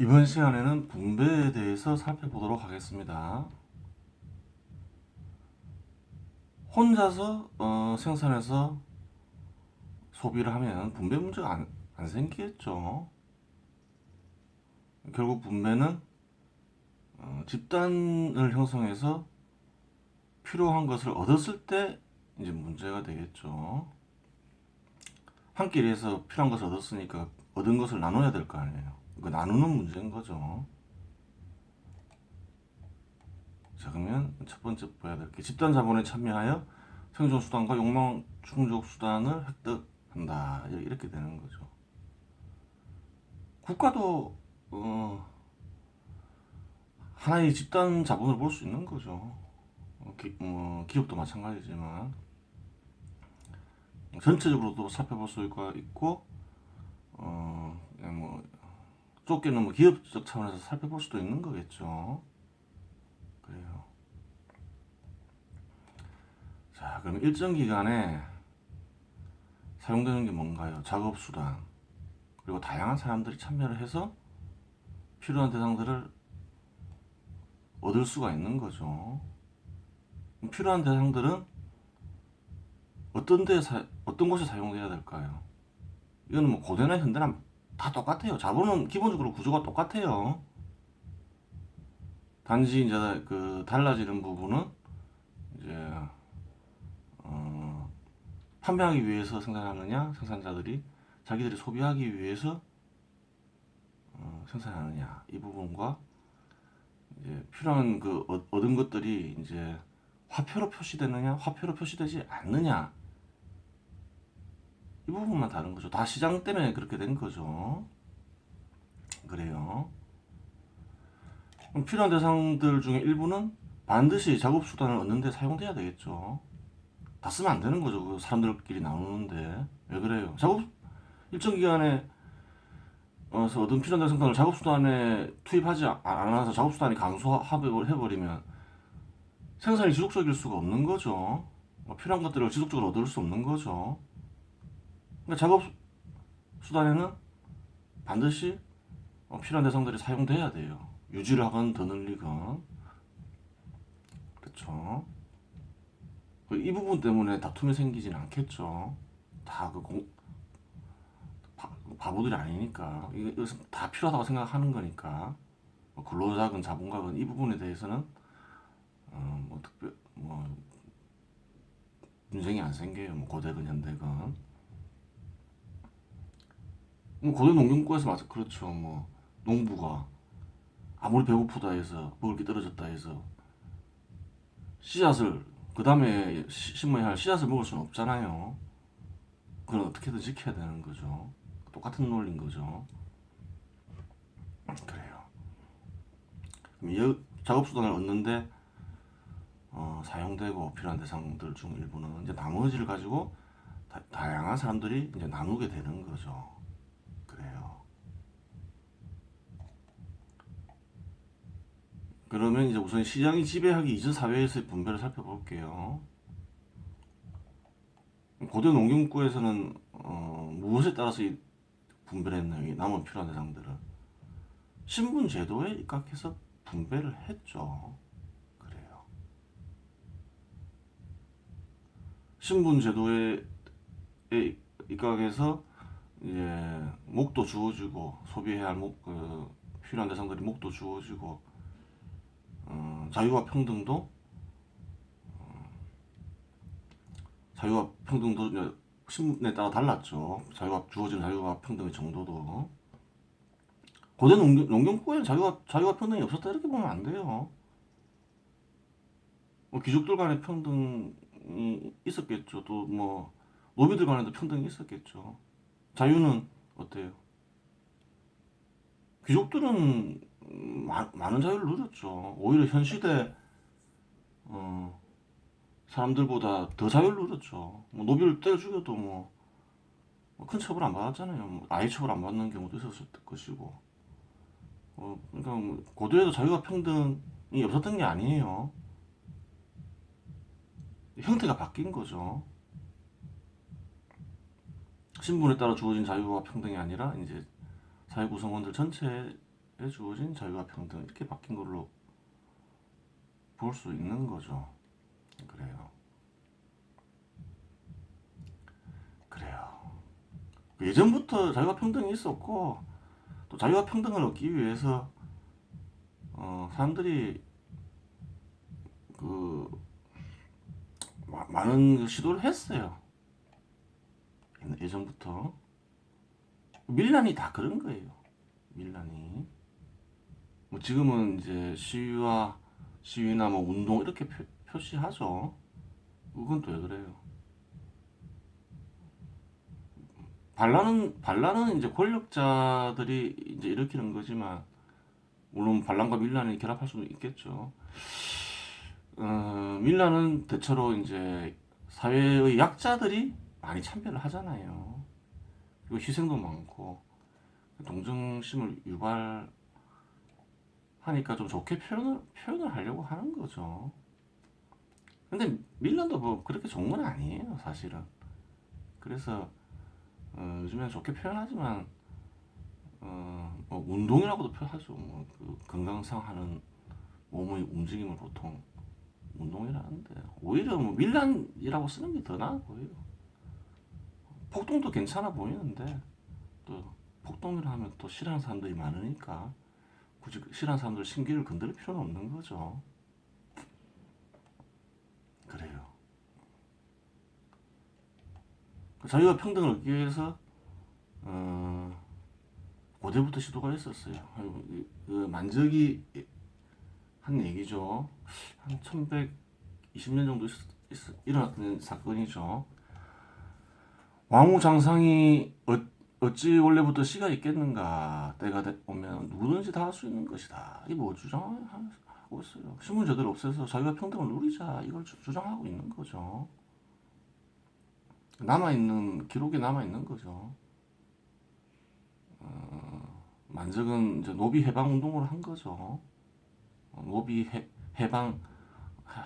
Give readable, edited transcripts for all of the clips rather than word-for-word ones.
이번 시간에는 분배에 대해서 살펴보도록 하겠습니다. 혼자서 생산해서 소비를 하면 분배 문제가 안 생기겠죠. 결국 분배는 집단을 형성해서 필요한 것을 얻었을 때 이제 문제가 되겠죠. 한 끼리 해서 필요한 것을 얻었으니까 얻은 것을 나눠야 될 거 아니에요. 그 나누는 문제인 거죠. 자, 그러면 첫 번째 봐야 될 게 집단 자본에 참여하여 생존 수단과 욕망 충족 수단을 획득한다. 이렇게 되는 거죠. 국가도 하나의 집단 자본을 볼 수 있는 거죠. 기업도 마찬가지지만 전체적으로도 살펴볼 수가 있고 그냥 좁게는 기업적 차원에서 살펴볼 수도 있는 거겠죠. 그래요. 자, 그럼 일정 기간에 사용되는 게 뭔가요? 작업 수단, 그리고 다양한 사람들이 참여를 해서 필요한 대상들을 얻을 수가 있는 거죠. 필요한 대상들은 어떤 곳에 사용돼야 될까요? 이거는 고대나 현대나 다 똑같아요. 자본은 기본적으로 구조가 똑같아요. 단지 이제 그 달라지는 부분은 이제 판매하기 위해서 생산하느냐, 생산자들이 자기들이 소비하기 위해서 생산하느냐, 이 부분과 이제 필요한 그 얻은 것들이 이제 화폐로 표시되느냐, 화폐로 표시되지 않느냐, 이 부분만 다른 거죠. 다 시장 때문에 그렇게 된 거죠. 그래요. 그럼 필요한 대상들 중에 일부는 반드시 작업 수단을 얻는 데 사용돼야 되겠죠. 다 쓰면 안 되는 거죠. 그 사람들끼리 나누는데. 왜 그래요? 일정 기간에 얻은 필요한 대상들을 작업 수단에 투입하지 않아서 작업 수단이 감소합을 해버리면 생산이 지속적일 수가 없는 거죠. 필요한 것들을 지속적으로 얻을 수 없는 거죠. 그러니까 작업 수단에는 반드시 필요한 대상들이 사용돼야 돼요. 유지를 하건 더 늘리건. 그렇죠. 이 부분 때문에 다툼이 생기진 않겠죠. 다그 바보들이 아니니까. 이것은 다 필요하다고 생각하는 거니까. 근로자건 자본가건 이 부분에 대해서는 특별 분쟁이 안 생겨요. 고대건 현대건. 고대 농경국에서 맞아 그렇죠. 농부가 아무리 배고프다 해서 먹을 게 떨어졌다 해서 씨앗을 그 다음에 심어야 할 씨앗을 먹을 수는 없잖아요. 그건 어떻게든 지켜야 되는 거죠. 똑같은 논리인 거죠. 그래요. 그럼 작업 수단을 얻는데 사용되고 필요한 대상들 중 일부는 이제 나머지를 가지고 다양한 사람들이 이제 나누게 되는 거죠. 그래요. 그러면 이제 우선 시장이 지배하기 이전 사회에서의 분배를 살펴볼게요. 고대 농경국에서는 무엇에 따라서 이 분배를 했나요? 이 남은 필요한 대상들을 신분 제도에 입각해서 분배를 했죠. 그래요. 신분 제도에 입각해서 이제 목도 주어지고 소비해야 할 필요한 대상들이 목도 주어지고 자유와 평등도 신분에 따라 달랐죠. 주어진 자유와 평등의 정도도. 고대 농경국에는 자유와 평등이 없었다 이렇게 보면 안 돼요. 귀족들 간의 평등이 있었겠죠. 또 노비들 간에도 평등이 있었겠죠. 자유는 어때요? 귀족들은 많은 자유를 누렸죠. 오히려 현 시대 사람들보다 더 자유를 누렸죠. 노비를 때려 죽여도 큰 처벌 안 받았잖아요. 아예 처벌 안 받는 경우도 있었을 것이고. 그러니까 고대에도 자유와 평등이 없었던 게 아니에요. 형태가 바뀐 거죠. 신분에 따라 주어진 자유와 평등이 아니라 이제 사회 구성원들 전체에 주어진 자유와 평등 이렇게 바뀐 걸로 볼 수 있는 거죠. 그래요. 그래요. 예전부터 자유와 평등이 있었고 또 자유와 평등을 얻기 위해서 사람들이 그 많은 시도를 했어요. 예전부터 밀란이 다 그런 거예요. 밀란이 뭐 지금은 이제 시위나 뭐 운동 이렇게 표시하죠. 그건 또 왜 그래요? 반란은 이제 권력자들이 이제 일으키는 거지만 물론 반란과 밀란이 결합할 수도 있겠죠. 밀란은 대체로 이제 사회의 약자들이 많이 참여를 하잖아요. 그리고 희생도 많고 동정심을 유발하니까 좀 좋게 표현을 하려고 하는 거죠. 근데 밀란도 뭐 그렇게 좋은 건 아니에요, 사실은. 그래서 요즘엔 좋게 표현하지만 뭐 운동이라고도 표현하죠. 뭐그 건강상 하는 몸의 움직임을 보통 운동이라는데 오히려 뭐 밀란이라고 쓰는 게 더 나아 보여요. 폭동도 괜찮아 보이는데 또 폭동이라 하면 또 싫어하는 사람들이 많으니까 굳이 싫어하는 사람들 심기를 건드릴 필요는 없는 거죠. 그래요. 자유와 평등을 얻기 위해서 고대부터 시도가 있었어요. 그 만적이 한 얘기죠. 한 1120년 정도 일어났던 사건이죠. 왕후장상이 어찌 원래부터 씨가 있겠는가. 때가 오면 누구든지 다 할 수 있는 것이다. 이 뭐 주장하고 있어요. 신분제도를 없애서 자유와 평등을 누리자. 이걸 주장하고 있는 거죠. 기록에 남아있는 거죠. 만적은 이제 노비 해방 운동을 한 거죠. 노비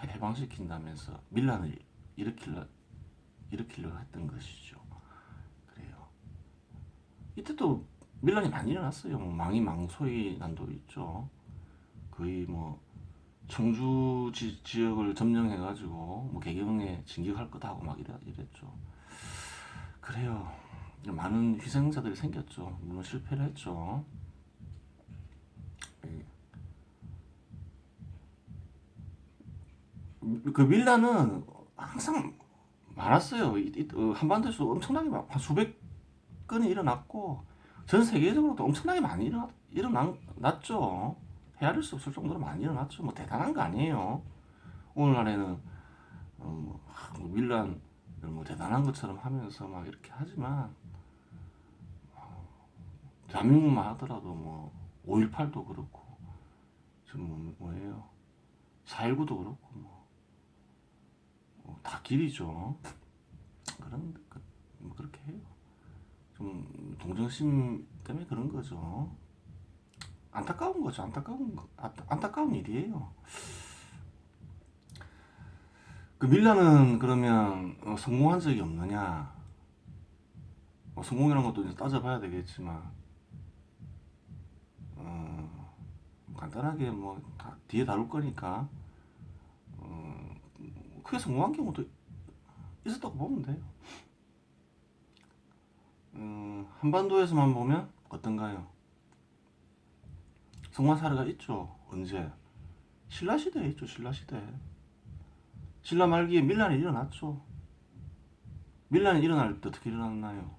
해방시킨다면서 밀란을 일으키려 했던 것이죠. 그래요. 이때 또 밀란이 많이 일어났어요. 뭐 망소의 난도 있죠. 거의 뭐 청주 지역을 점령해가지고 뭐 개경에 진격할 거다 하고 막 이랬죠. 그래요. 많은 희생자들이 생겼죠. 물론 실패를 했죠. 그 밀란은 항상 많았어요. 한반도에서 엄청나게 한 수백 건이 일어났고 전 세계적으로도 엄청나게 많이 일어났죠. 헤아릴 수 없을 정도로 많이 일어났죠. 뭐 대단한 거 아니에요. 오늘날에는 뭐 밀란을 뭐 대단한 것처럼 하면서 막 이렇게 하지만 대한민국만 하더라도 뭐 5.18도 그렇고 지금 뭐예요? 4.19도 그렇고 다 길이죠. 뭐 그렇게 해요. 좀 동정심 때문에 그런 거죠. 안타까운 거죠. 안타까운 일이에요. 그 밀라는 그러면 성공한 적이 없느냐? 성공이라는 것도 이제 따져봐야 되겠지만 간단하게 뭐 뒤에 다룰 거니까 크게 성공한 경우도 있었다고 보면 돼요. 한반도에서만 보면 어떤가요? 성공한 사례가 있죠. 언제? 신라 시대에 있죠. 신라 시대. 신라 말기에 밀란이 일어났죠. 밀란이 일어날 때 어떻게 일어났나요?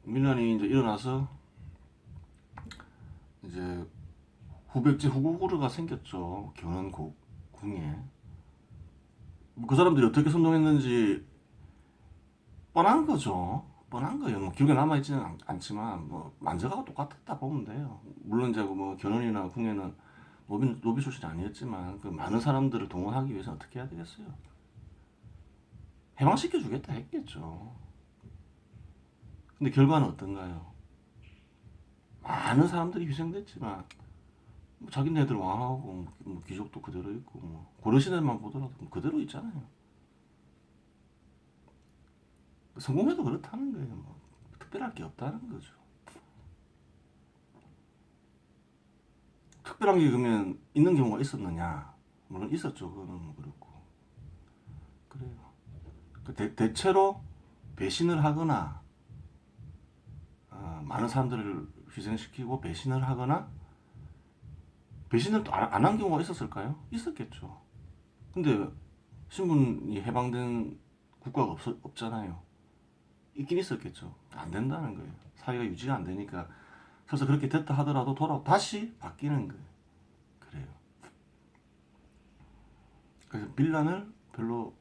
밀란이 이제 일어나서 이제 후백제 후고구려가 생겼죠. 견원궁에. 그 사람들이 어떻게 선동했는지 뻔한 거죠. 뻔한 거예요. 뭐 기록에 남아있지는 않지만 뭐 만저가가 똑같았다 보면 돼요. 물론 이제 뭐 견원이나 궁에는 노비 출신이 아니었지만 그 많은 사람들을 동원하기 위해서 어떻게 해야 되겠어요? 해방시켜 주겠다 했겠죠. 근데 결과는 어떤가요? 많은 사람들이 희생됐지만 뭐 자기네들 왕하고 뭐 귀족도 그대로 있고 뭐 고려시대만 보더라도 뭐 그대로 있잖아요. 성공해도 그렇다는 거예요. 뭐 특별할 게 없다는 거죠. 특별한 게 그러면 있는 경우가 있었느냐? 물론 있었죠. 그거는 뭐 그렇고. 그래요. 대체로 배신을 하거나 많은 사람들을 희생시키고 배신을 하거나 배신을 또 안 한 경우가 있었을까요? 있었겠죠. 근데 신분이 해방된 국가가 없잖아요. 있긴 있었겠죠. 안 된다는 거예요. 사회가 유지가 안 되니까. 그래서 그렇게 됐다 하더라도 다시 바뀌는 거예요. 그래요. 그래서 빌런을 별로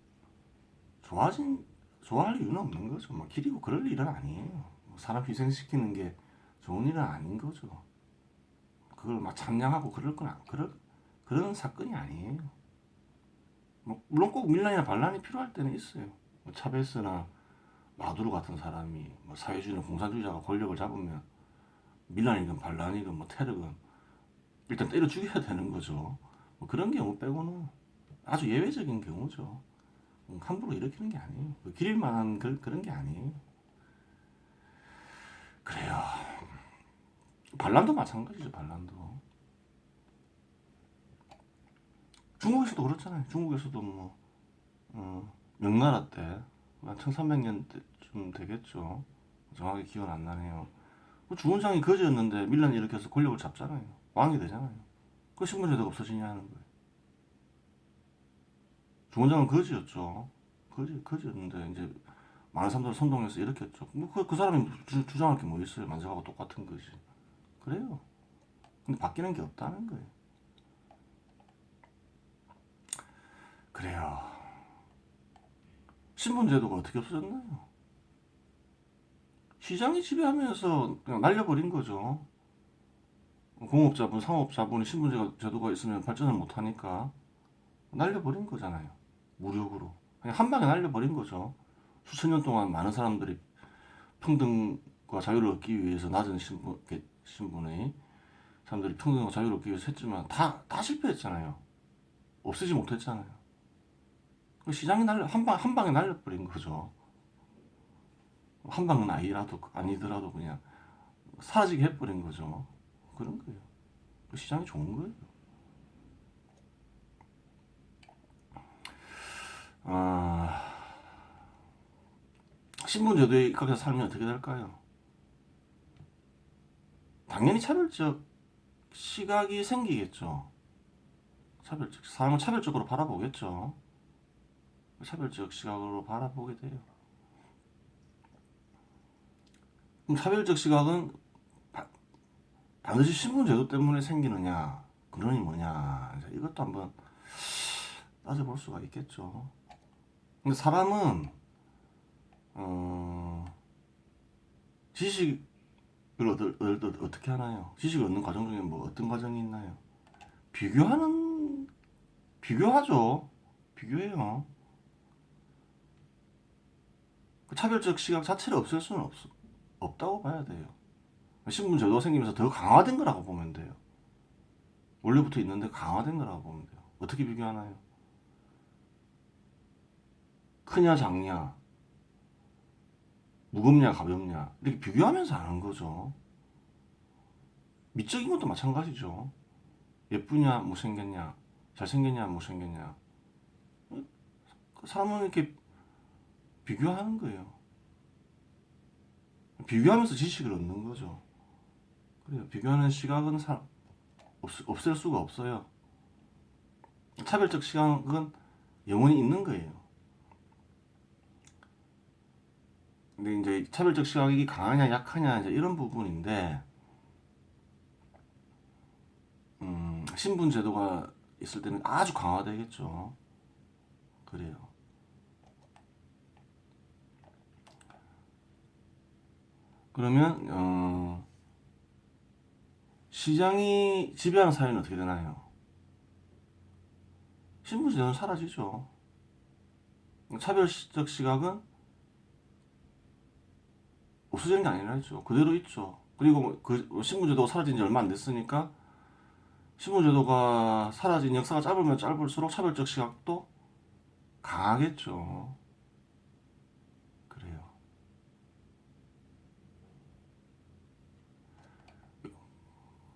좋아할 이유는 없는 거죠. 막 기리고 그럴 일은 아니에요. 사람 희생시키는 게 좋은 일은 아닌 거죠. 그걸 막 찬양하고 그런 사건이 아니에요. 뭐 물론 꼭 밀란이나 반란이 필요할 때는 있어요. 뭐 차베스나 마두로 같은 사람이 뭐 사회주의나 공산주의자가 권력을 잡으면 밀란이든 반란이든 뭐 테러든 일단 때려 죽여야 되는 거죠. 뭐 그런 경우 빼고는 아주 예외적인 경우죠. 함부로 일으키는 게 아니에요. 기릴 만한 그런 게 아니에요. 그래요. 반란도 마찬가지죠. 반란도. 중국에서도 그렇잖아요. 중국에서도 뭐 명나라 때, 한 1300년 때쯤 되겠죠. 정확히 기억은 안 나네요. 주원장이 거지였는데 밀란 일으켜서 권력을 잡잖아요. 왕이 되잖아요. 그 신분제도가 없어지냐는 거예요. 주원장은 거지였죠. 거지였는데 이제 많은 사람들을 선동해서 일으켰죠. 그 사람이 주장할 게 뭐 있어요. 만세하고 똑같은 거지. 그래요. 근데 바뀌는 게 없다는 거예요. 그래요. 신분제도가 어떻게 없어졌나요? 시장이 지배하면서 그냥 날려버린 거죠. 공업자분, 상업자분이 신분제도가 있으면 발전을 못하니까 날려버린 거잖아요. 무력으로. 그냥 한 방에 날려버린 거죠. 수천 년 동안 많은 사람들이 평등과 자유를 얻기 위해서 낮은 신분의 사람들이 평등과 자유를 얻기 위해서 했지만 다 실패했잖아요. 없애지 못했잖아요. 시장이 한 방에 날려버린 거죠. 한 방은 아니더라도 그냥 사라지게 해버린 거죠. 그런 거예요. 시장이 좋은 거예요. 아, 신분제도에 입각해서 살면 어떻게 될까요? 당연히 차별적 시각이 생기겠죠. 사람을 차별적으로 바라보겠죠. 차별적 시각으로 바라보게 돼요. 그럼 차별적 시각은 반드시 신분제도 때문에 생기느냐, 근원이 뭐냐, 이것도 한번 따져볼 수가 있겠죠. 근데 사람은 지식을 어떻게 하나요? 지식을 얻는 과정 중에 뭐 어떤 과정이 있나요? 비교하죠. 비교해요. 그 차별적 시각 자체를 없앨 수는 없다고 봐야 돼요. 신분제도가 생기면서 더 강화된 거라고 보면 돼요. 원래부터 있는데 강화된 거라고 보면 돼요. 어떻게 비교하나요? 크냐 작냐, 무겁냐 가볍냐 이렇게 비교하면서 하는 거죠. 미적인 것도 마찬가지죠. 예쁘냐 못생겼냐, 잘생겼냐 못생겼냐, 사람은 이렇게 비교하는 거예요. 비교하면서 지식을 얻는 거죠. 그래요. 비교하는 시각은 없앨 수가 없어요. 차별적 시각은 영원히 있는 거예요. 근데 이제 차별적 시각이 강하냐 약하냐 이제 이런 부분인데, 신분 제도가 있을 때는 아주 강화되겠죠. 그래요. 그러면 시장이 지배하는 사회는 어떻게 되나요? 신분 제도는 사라지죠. 차별적 시각은 없어지는 게 아니라죠. 그대로 있죠. 그리고 그 신분제도가 사라진 지 얼마 안 됐으니까 신분제도가 사라진 역사가 짧으면 짧을수록 차별적 시각도 강하겠죠. 그래요.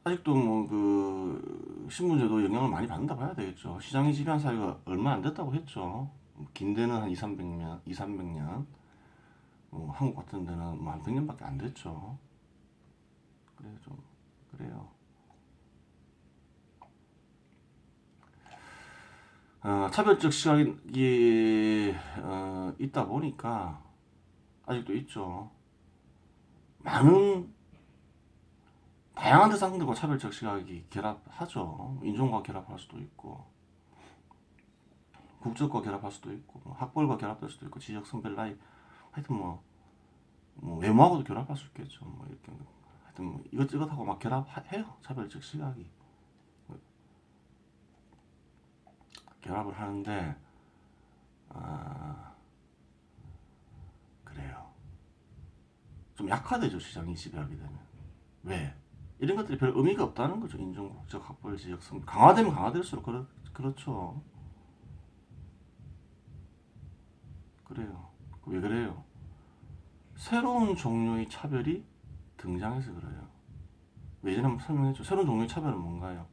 아직도 뭐 그 신분제도 영향을 많이 받는다 봐야 되겠죠. 시장이 지배한 사회가 얼마 안 됐다고 했죠. 긴 데는 한 2, 300년, 2, 300년. 한국 같은 데는 뭐 한 100년밖에 안 됐죠. 그래 좀 그래요. 차별적 시각이 있다 보니까 아직도 있죠. 많은 다양한 대상들과 차별적 시각이 결합하죠. 인종과 결합할 수도 있고, 국적과 결합할 수도 있고, 뭐 학벌과 결합될 수도 있고, 지역, 성별, 나이, 하여튼 뭐 외모하고도 결합할 수 있겠죠. 뭐 이렇게 하여튼 뭐 이것저것하고 막 결합해요. 차별적 시각이 결합을 하는데 그래요. 좀 약화되죠. 시장이 지배하게 되면. 왜? 이런 것들이 별 의미가 없다는 거죠. 인종, 국적, 학벌, 지역, 성별 강화되면 강화될수록 그렇죠. 그래요. 왜 그래요? 새로운 종류의 차별이 등장해서 그래요. 예전에 한번 설명했죠. 새로운 종류의 차별은 뭔가요?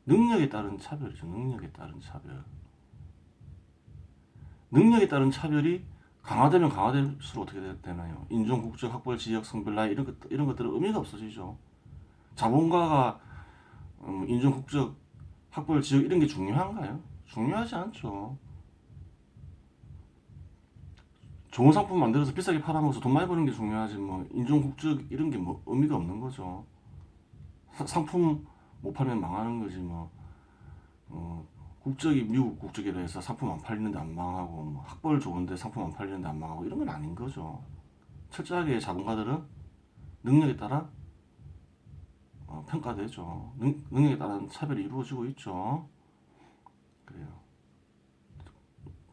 능력에 따른 차별이죠. 능력에 따른 차별. 능력에 따른 차별이 강화되면 강화될수록 어떻게 되나요? 인종, 국적, 학벌, 지역, 성별, 나이 이런 것들은 의미가 없어지죠. 자본가가 인종, 국적, 학벌, 지역 이런 게 중요한가요? 중요하지 않죠. 좋은 상품 만들어서 비싸게 팔아먹어서 돈 많이 버는 게 중요하지 뭐 인종, 국적 이런 게 뭐 의미가 없는 거죠. 상품 못 팔면 망하는 거지 뭐 국적이 미국 국적이라 해서 상품 안 팔리는데 안 망하고 뭐 학벌 좋은데 상품 안 팔리는데 안 망하고 이런 건 아닌 거죠. 철저하게 자본가들은 능력에 따라 평가되죠. 능력에 따른 차별이 이루어지고 있죠. 그래요.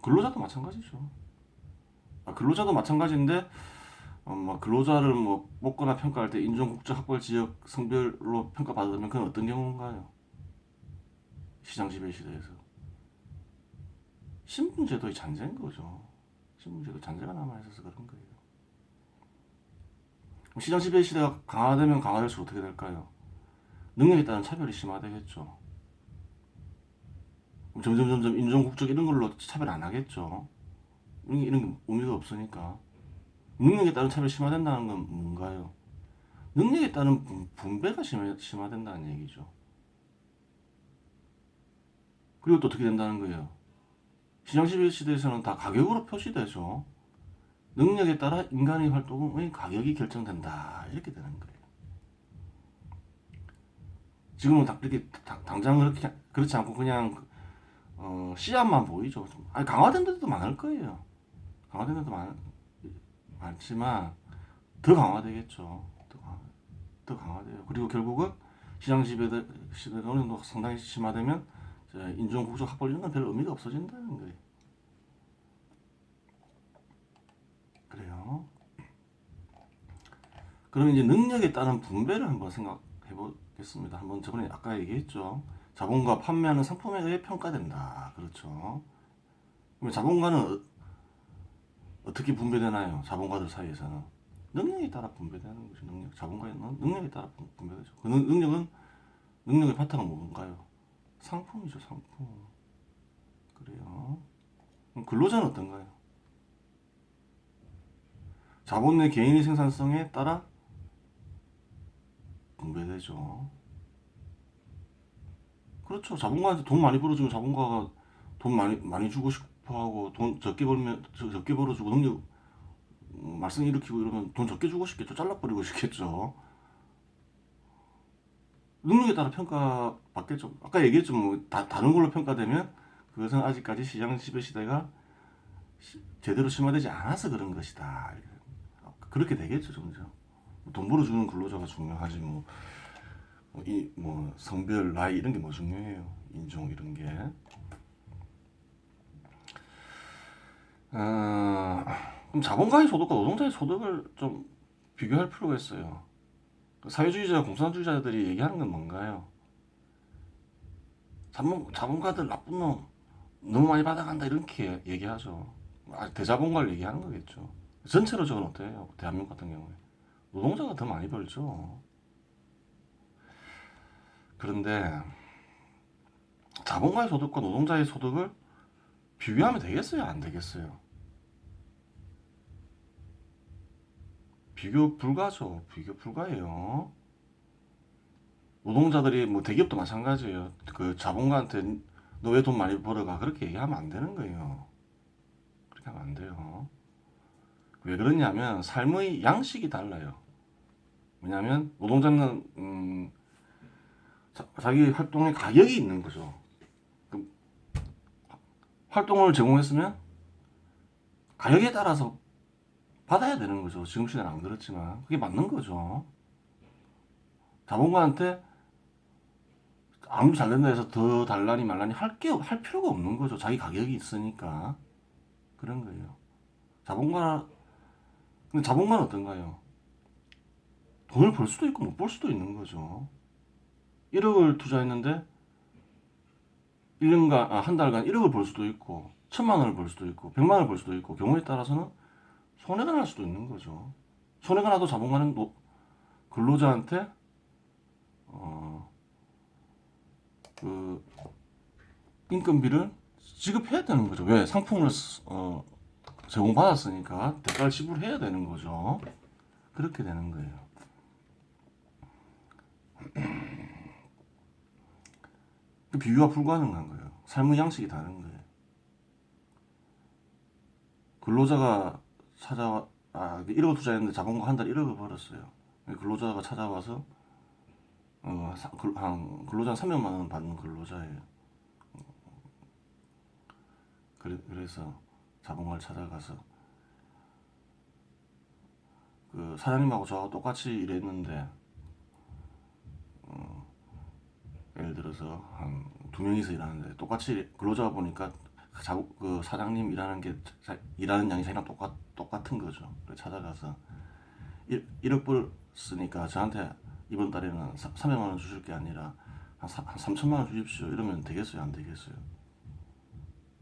근로자도 마찬가지죠. 근로자도 마찬가지인데 뭐 근로자를 뭐 뽑거나 평가할 때 인종, 국적, 학벌, 지역, 성별로 평가받으면 그건 어떤 경우인가요? 시장 지배 시대에서 신분제도의 잔재인 거죠. 신분제도 잔재가 남아있어서 그런 거예요. 시장 지배 시대가 강화되면 강화될수록 어떻게 될까요? 능력에 따른 차별이 심화되겠죠. 점점 인종, 국적 이런 걸로 차별 안 하겠죠. 이런 게 의미가 없으니까. 능력에 따른 차별이 심화된다는 건 뭔가요? 능력에 따른 분배가 심화된다는 얘기죠. 그리고 또 어떻게 된다는 거예요? 시장 지배 시대에서는 다 가격으로 표시되죠. 능력에 따라 인간의 활동의 가격이 결정된다. 이렇게 되는 거예요. 지금은 이렇게 당장 그렇지 않고 그냥 씨앗만 보이죠. 아니, 강화된 데도 많을 거예요. 강화된 데도 많지만 더 강화되겠죠. 더 강화돼요. 그리고 결국은 시장 시대가 어느 정도 상당히 심화되면 인종, 국적, 학벌 이런 건 별 의미가 없어진다는 거예요. 그래요. 그러면 이제 능력에 따른 분배를 한번 생각해 보겠습니다. 한번 저번에 아까 얘기했죠. 자본과 판매하는 상품에 의해 평가된다. 그렇죠. 그러면 자본가는 어떻게 분배되나요? 자본가들 사이에서는 능력에 따라 분배되는 거죠. 자본가의 능력에 따라 분배되죠. 그 능력의 바탕은 뭔가요? 상품이죠. 상품. 그래요. 그럼 근로자는 어떤가요? 자본 내 개인의 생산성에 따라 분배되죠. 그렇죠. 자본가한테 돈 많이 벌어주면 자본가가 돈 많이 주고 싶어하고 돈 적게 벌면 적게 벌어주고 능력 말썽 일으키고 이러면 돈 적게 주고 싶겠죠. 잘라버리고 싶겠죠. 능력에 따라 평가받겠죠. 아까 얘기했죠. 뭐 다른 걸로 평가되면 그것은 아직까지 시장 지배 시대가 제대로 심화되지 않아서 그런 것이다. 그렇게 되겠죠. 점점. 돈 벌어주는 근로자가 중요하지 뭐 성별, 나이 이런 게 뭐 중요해요. 인종 이런 게. 그럼 자본가의 소득과 노동자의 소득을 좀 비교할 필요가 있어요. 사회주의자, 공산주의자들이 얘기하는 건 뭔가요? 자본가들 나쁜 놈 너무 많이 받아간다 이렇게 얘기하죠. 대자본가를 얘기하는 거겠죠. 전체로 저건 어때요? 대한민국 같은 경우에 노동자가 더 많이 벌죠. 그런데 자본가의 소득과 노동자의 소득을 비교하면 되겠어요? 안 되겠어요? 비교 불가죠. 비교 불가예요. 노동자들이 뭐 대기업도 마찬가지예요. 그 자본가한테 너 왜 돈 많이 벌어가 그렇게 얘기하면 안 되는 거예요. 그렇게 하면 안 돼요. 왜 그러냐면 삶의 양식이 달라요. 왜냐하면 노동자는 자기 활동의 가격이 있는 거죠. 그 활동을 제공했으면 가격에 따라서 받아야 되는 거죠. 지금 시대는 안 그렇지만 그게 맞는 거죠. 자본가한테 아무리 잘 된다 해서 더 달라니 말라니 할 필요가 없는 거죠. 자기 가격이 있으니까 그런 거예요. 자본가 근데 자본가는 어떤가요? 돈을 벌 수도 있고 못 벌 수도 있는 거죠. 1억을 투자했는데 1년간 한 달간 1억을 벌 수도 있고 1,000만 원을 벌 수도 있고 100만 원을 벌 수도 있고 경우에 따라서는 손해가 날 수도 있는 거죠. 손해가 나도 자본가는 근로자한테 그 인건비를 지급해야 되는 거죠. 왜? 상품을 제공받았으니까 대가를 지불해야 되는 거죠. 그렇게 되는 거예요. 그 비교가 불가능한 거예요. 삶의 양식이 다른 거예요. 근로자가 1억을 투자했는데 자본가 한 달 1억을 벌었어요. 근로자가 찾아와서 근로자 300만 원 받는 근로자예요. 그래서 자본가를 찾아가서 그 사장님하고 저하고 똑같이 일했는데 예를 들어서 한 두 명이서 일하는데 똑같이 근로자가 보니까 그 사장님 일하는 양이 자기랑 똑같은 거죠. 그래서 찾아가서 1억 벌었으니까 저한테 이번 달에는 300만 원 주실 게 아니라 한 3천만 원 주십시오. 이러면 되겠어요? 안 되겠어요?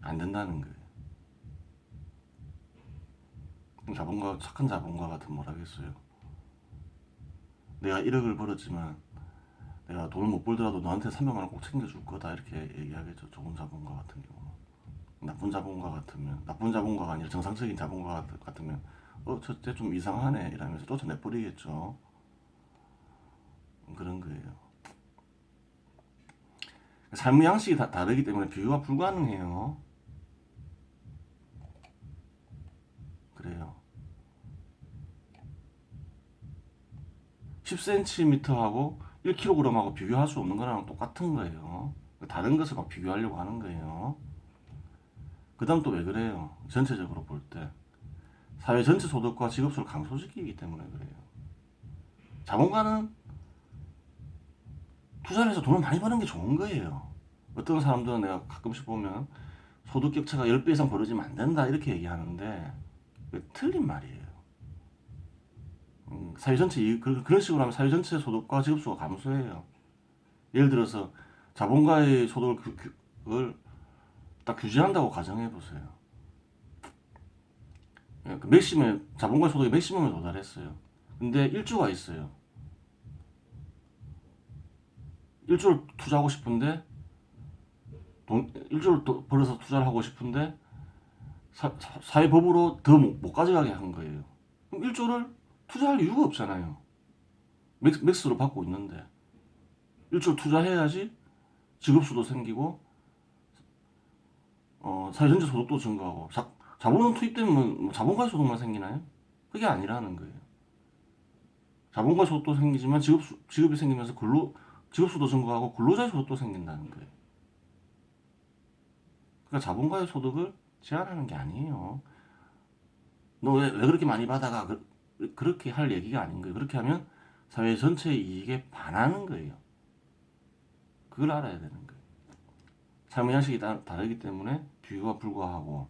안 된다는 거예요. 착한 자본가 같은 뭘 하겠어요? 내가 1억을 벌었지만 내가 돈을 못 벌더라도 너한테 300만 원 꼭 챙겨줄 거다 이렇게 얘기하겠죠. 좋은 자본가 같은 경우. 나쁜 자본가가 아니라 정상적인 자본가 같으면 저때 좀 이상하네 이러면서 쫓아내버리겠죠. 그런 거예요. 삶의 양식이 다르기 때문에 비교가 불가능해요. 그래요. 10cm하고 1kg하고 비교할 수 없는 거랑 똑같은 거예요. 다른 것을 막 비교하려고 하는 거예요. 그 다음 또 왜 그래요? 전체적으로 볼 때. 사회 전체 소득과 직업수를 강소시키기 때문에 그래요. 자본가는 투자를 해서 돈을 많이 버는 게 좋은 거예요. 어떤 사람들은 내가 가끔씩 보면 소득 격차가 10배 이상 벌어지면 안 된다 이렇게 얘기하는데 틀린 말이에요. 사회 전체 그런 식으로 하면 사회 전체 소득과 직업수가 감소해요. 예를 들어서 자본가의 소득을 딱 규제한다고 가정해 보세요. 그 자본가의 소득이 맥시멈에 도달했어요. 근데 일주가 있어요. 일주를 투자하고 싶은데 일주를 벌어서 투자를 하고 싶은데 사회법으로 더 못 가져가게 한 거예요. 그럼 일주를 투자할 이유가 없잖아요. 맥스로 받고 있는데 일주를 투자해야지 직업수도 생기고 사회 전체 소득도 증가하고 자본은 투입되면 뭐 자본가의 소득만 생기나요? 그게 아니라는 거예요. 자본가의 소득도 생기지만 직업이 생기면서 직업수도 증가하고 근로자의 소득도 생긴다는 거예요. 그러니까 자본가의 소득을 제한하는 게 아니에요. 너 왜 그렇게 많이 받아가? 그렇게 할 얘기가 아닌 거예요. 그렇게 하면 사회 전체의 이익에 반하는 거예요. 그걸 알아야 되는 거예요. 삶의 양식이 다르기 때문에 비교가 불가하고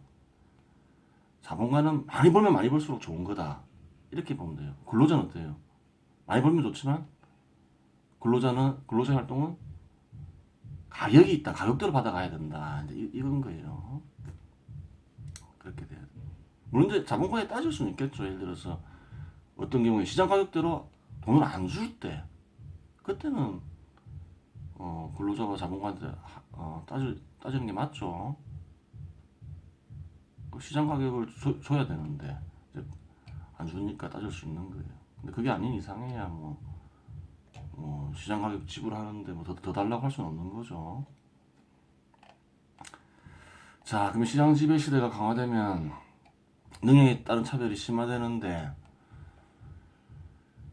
자본가는 많이 벌면 많이 벌수록 좋은 거다. 이렇게 보면 돼요. 근로자는 어때요? 많이 벌면 좋지만 근로자 활동은 가격이 있다. 가격대로 받아가야 된다. 이런 거예요. 그렇게 돼야 돼요. 물론 이제 자본가에 따질 수는 있겠죠. 예를 들어서 어떤 경우에 시장 가격대로 돈을 안 줄 때 그때는 근로자와 자본가한테 따지는 게 맞죠. 그 시장 가격을 줘야 되는데 이제 안 주니까 따질 수 있는 거예요. 근데 그게 아닌 이상해야 시장 가격 지불하는데 더 달라고 할 수는 없는 거죠. 자, 그럼 시장 지배 시대가 강화되면 능력에 따른 차별이 심화되는데,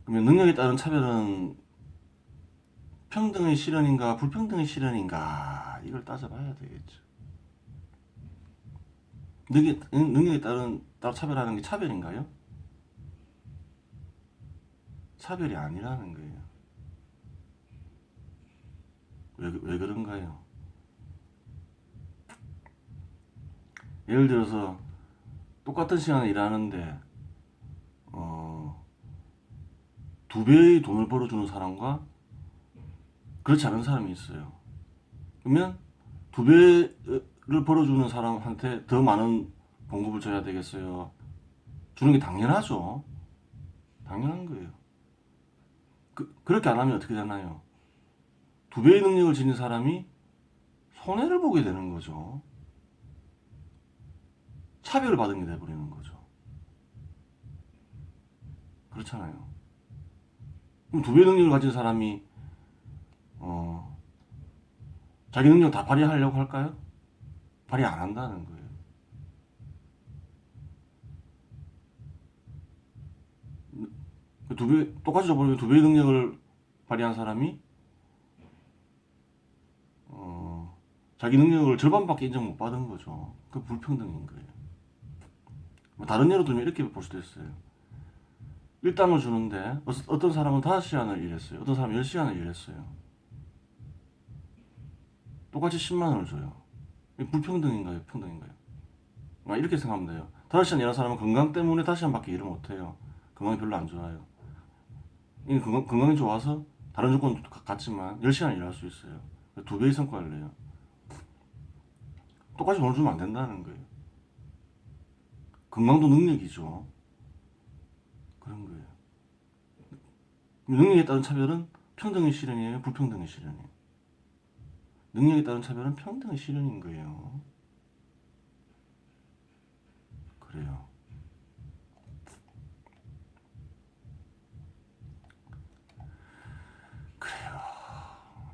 그러면 능력에 따른 차별은 평등의 실현인가 불평등의 실현인가 이걸 따져봐야 되겠죠. 능력에 따른 차별하는 게 차별인가요? 차별이 아니라는 거예요. 왜 그런가요? 예를 들어서 똑같은 시간에 일하는데 2배의 돈을 벌어주는 사람과 그렇지 않은 사람이 있어요. 그러면 2배를 벌어주는 사람한테 더 많은 봉급을 줘야 되겠어요? 주는 게 당연하죠. 당연한 거예요. 그렇게 안 하면 어떻게 되나요? 2배의 능력을 지닌 사람이 손해를 보게 되는 거죠. 차별을 받은 게 돼버리는 거죠. 그렇잖아요. 그럼 2배의 능력을 가진 사람이 자기 능력 다 발휘하려고 할까요? 발휘 안 한다는 거예요. 똑같이 줘버리면 2배의 능력을 발휘한 사람이 자기 능력을 절반밖에 인정 못 받은 거죠. 그 불평등인 거예요. 다른 예로 들면 이렇게 볼 수도 있어요. 일당을 주는데 어떤 사람은 5시간을 일했어요. 어떤 사람은 10시간을 일했어요. 똑같이 10만 원을 줘요. 불평등인가요? 평등인가요? 이렇게 생각하면 돼요. 5시간 일한 사람은 건강 때문에 5시간밖에 일을 못해요. 건강이 별로 안 좋아요. 건강이 좋아서 다른 조건도 같지만 10시간 일할 수 있어요. 2배의 성과를 내요. 똑같이 돈을 주면 안 된다는 거예요. 건강도 능력이죠. 그런 거예요. 능력에 따른 차별은 평등의 실현이에요? 불평등의 실현이에요? 능력에 따른 차별은 평등의 실현인 거예요. 그래요.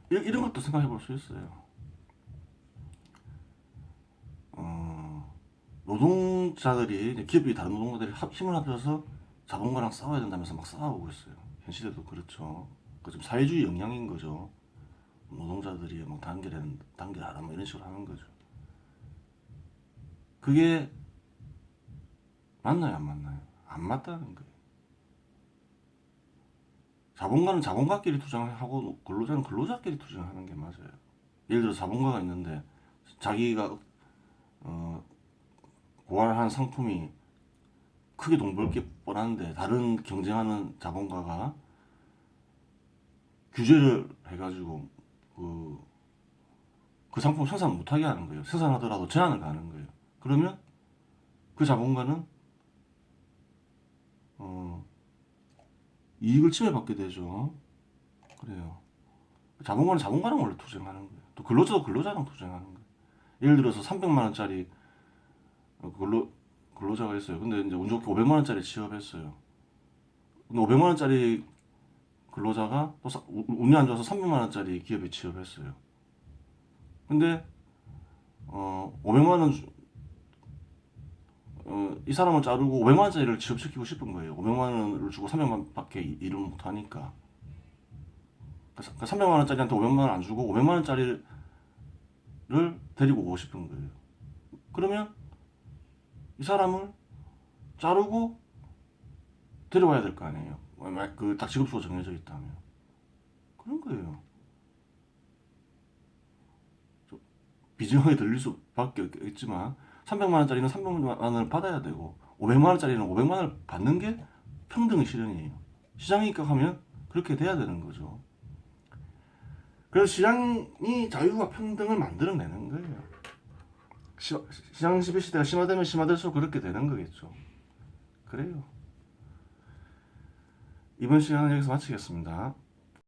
이런 것도 생각해 볼 수 있어요. 노동자들이, 기업이 다른 노동자들이 힘을 합쳐서 자본가랑 싸워야 된다면서 막 싸우고 있어요. 현 시대도 그렇죠. 그 좀 사회주의 영향인 거죠. 노동자들이 뭐 단결하라 뭐 이런 식으로 하는 거죠. 그게 맞나요, 안 맞나요? 안 맞다는 거예요. 자본가는 자본가끼리 투쟁하고 근로자는 근로자끼리 투쟁하는 게 맞아요. 예를 들어 자본가가 있는데 자기가 고안한 상품이 크게 돈 벌 게 뻔한데 다른 경쟁하는 자본가가 규제를 해가지고 그 상품 생산 못하게 하는 거예요. 생산하더라도 제한을 가는 거예요. 그러면 그 자본가는 이익을 침해받게 되죠. 그래요. 자본가는 자본가랑 원래 투쟁하는 거예요. 또 근로자도 근로자랑 투쟁하는 거예요. 예를 들어서 300만 원짜리 근로자가 있어요. 근데 이제 운 좋게 500만 원짜리 취업했어요. 근데 500만 원짜리 근로자가 또 운이 안 좋아서 300만 원짜리 기업에 취업했어요. 근데 500만 원 이 사람을 자르고 500만 원짜리를 취업시키고 싶은 거예요. 500만 원을 주고 300만 원밖에 일을 못 하니까. 300만 원짜리한테 500만 원 안 주고 500만 원짜리를 데리고 오고 싶은 거예요. 그러면 이 사람을 자르고 데려와야 될 거 아니에요. 딱 직업수가 정해져 있다면. 그런 거예요. 비정하게 들릴 수밖에 없겠지만 300만 원짜리는 300만 원을 받아야 되고 500만 원짜리는 500만 원을 받는 게 평등의 실현이에요. 시장이 입각하면 그렇게 돼야 되는 거죠. 그래서 시장이 자유와 평등을 만들어내는 거예요. 시장 지배 시대가 심화되면 심화될수록 그렇게 되는 거겠죠. 그래요. 이번 시간은 여기서 마치겠습니다.